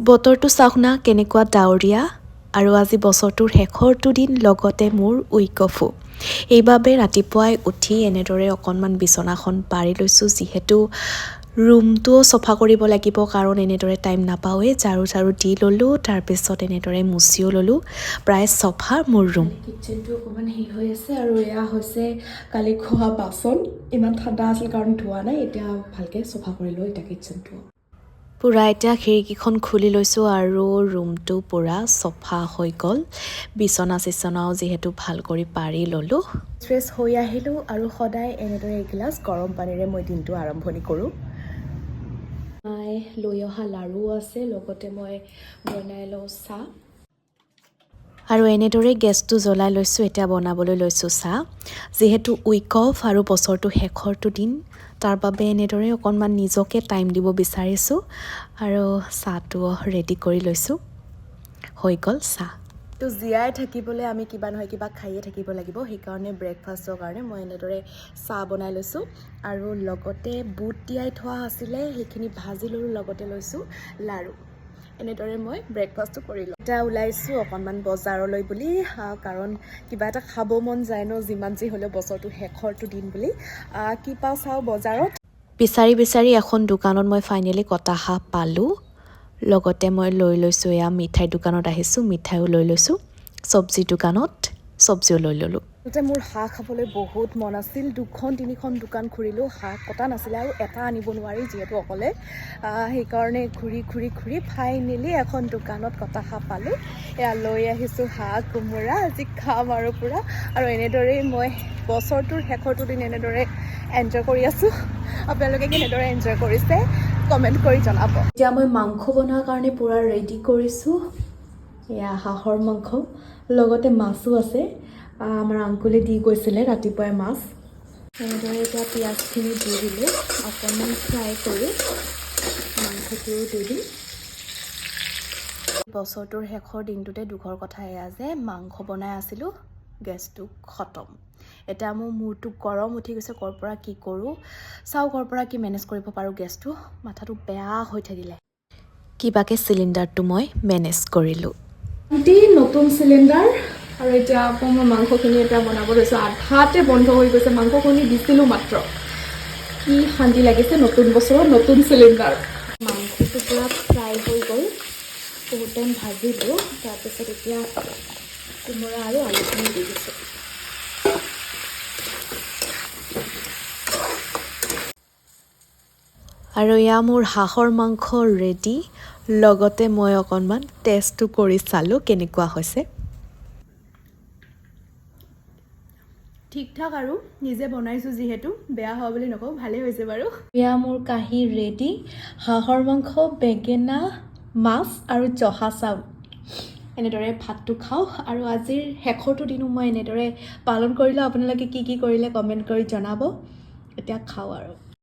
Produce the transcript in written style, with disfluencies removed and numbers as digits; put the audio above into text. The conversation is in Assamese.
বতৰটো চাওক না কেনেকুৱা ডাৱৰীয়া আৰু আজি বছৰটোৰ শেষৰটো দিন লগতে মোৰ উইক অফো এইবাবে ৰাতিপুৱাই উঠি এনেদৰে অকণমান বিচনাখন পাৰি লৈছোঁ যিহেতু ৰুমটোও চফা কৰিব লাগিব কাৰণ এনেদৰে টাইম নাপাওঁৱে ঝাৰু দি ল'লোঁ তাৰপিছত এনেদৰে মুচিও ল'লোঁ প্ৰায় চফা মোৰ ৰুম কিটচেনটো অকণমান হৈ আছে আৰু এয়া হৈছে কালি খোৱা বাচন ইমান ঠাণ্ডা আছিল কাৰণ ধোৱা নাই এতিয়া ভালকৈ চফা কৰিলোঁ এতিয়া কিটচেনটো পুৰা এতিয়া খিৰিকীখন খুলি লৈছোঁ আৰু ৰুমটো পুৰা চফা হৈ গ'ল বিচনাও যিহেতু ভাল কৰি পাৰি ল'লোঁ ফ্ৰেছ হৈ আহিলোঁ আৰু সদায় এনেদৰে এগিলাচ গৰম পানীৰে মই দিনটো আৰম্ভণি কৰোঁ লৈ অহা লাৰু আছে লগতে মই বনাই লওঁ চাহ আৰু এনেদৰে গেছটো জ্বলাই লৈছোঁ এতিয়া বনাবলৈ লৈছোঁ চাহ যিহেতু উইক অফ আৰু বছৰটো শেষৰটো দিন তাৰ বাবে এনেদৰে অকণমান নিজকে টাইম দিব বিচাৰিছোঁ আৰু চাহটো ৰেডি কৰি লৈছোঁ হৈ গ'ল চাহ তো জীয়াই থাকিবলৈ আমি কিবা নহয় কিবা খায়ে থাকিব লাগিব সেইকাৰণে ব্ৰেকফাষ্টৰ কাৰণে মই এনেদৰে চাহ বনাই লৈছোঁ আৰু লগতে বুট তিয়াই থোৱা আছিলে সেইখিনি ভাজি ল'লোঁ লগতে লৈছোঁ লাৰু এনেদৰে মই ব্ৰেকফাষ্টটো কৰিলোঁ এতিয়া ওলাইছোঁ অকণমান বজাৰলৈ বুলি কাৰণ কিবা এটা খাব মন যায় ন যিমান যি হ'লেও বছৰটো শেষৰটো দিন বুলি কি পাওঁ চাওঁ বজাৰত বিচাৰি এখন দোকানত মই ফাইনেলি কটা হাঁহ পালোঁ লগতে মই লৈ লৈছোঁ এয়া মিঠাই দোকানত আহিছোঁ মিঠাইও লৈ লৈছোঁ চব্জি দোকানত চব্জিও লৈ ল'লোঁ এতিয়া মোৰ হাঁহ খাবলৈ বহুত মন আছিল 2-3খন দোকান ঘূৰিলোঁ হাঁহ কটা নাছিলে আৰু এটা আনিব নোৱাৰি যিহেতু অকলে সেইকাৰণে ঘূৰি ফাইনেলি এখন দোকানত কটা হাঁহ পালোঁ এয়া লৈ আহিছোঁ হাঁহ কোমোৰা আজি খাম আৰু পূৰা আৰু এনেদৰেই মই বছৰটোৰ শেষৰটো দিন এনেদৰে এনজয় কৰি আছোঁ আপোনালোকে কেনেদৰে এনজয় কৰিছে কমেণ্ট কৰি জনাব এতিয়া মই মাংস বনোৱাৰ কাৰণে পূৰা ৰেডি কৰিছোঁ এয়া হাঁহৰ মাংস লগতে মাছো আছে আমাৰ আংকুলে দি গৈছিলে ৰাতিপুৱাই মাছ এনেদৰে এতিয়া পিঁয়াজখিনি দি দিলোঁ অকণমান ফ্ৰাই কৰি মাংসটোও দি দিম বছৰটোৰ শেষৰ দিনটোতে দুখৰ কথা এয়া যে মাংস বনাই আছিলোঁ গেছটো খতম এতিয়া মোৰ মূৰটো গৰম উঠি গৈছে ক'ৰ পৰা কি কৰোঁ চাওঁ ক'ৰ পৰা কি মেনেজ কৰিব পাৰোঁ গেছটো মাথাটো বেয়া হৈ থাকিলে কিবাকৈ চিলিণ্ডাৰটো মই মেনেজ কৰিলোঁ নতুন চিলিণ্ডাৰ আৰু এতিয়া আকৌ মই মাংসখিনি এতিয়া বনাব লৈছোঁ আধাতে বন্ধ হৈ গৈছে মাংসখিনি দিছিলোঁ মাত্ৰ কি শান্তি লাগিছে নতুন বছৰত নতুন চিলিণ্ডাৰ মাংসটো পূৰা ফ্ৰাই হৈ গ'ল বহুত টাইম ভাজিলোঁ তাৰপিছত এতিয়া কোমোৰা আৰু আলুখিনি দি দিছোঁ আৰু এয়া মোৰ হাঁহৰ মাংস ৰেডি লগতে মই অকণমান টেষ্টটো কৰি চালোঁ কেনেকুৱা হৈছে ঠিক ঠাক আৰু নিজে বনাইছোঁ যিহেতু বেয়া হোৱা বুলি নকওঁ ভালেই হৈছে বাৰু এয়া মোৰ কাঢ়ি ৰেডি হাঁহৰ মাংস বেঙেনা মাছ আৰু জহা চাউল এনেদৰে ভাতটো খাওঁ আৰু আজিৰ শেষৰটো দিনো মই এনেদৰে পালন কৰিলোঁ আপোনালোকে কি কৰিলে কমেণ্ট কৰি জনাব এতিয়া খাওঁ আৰু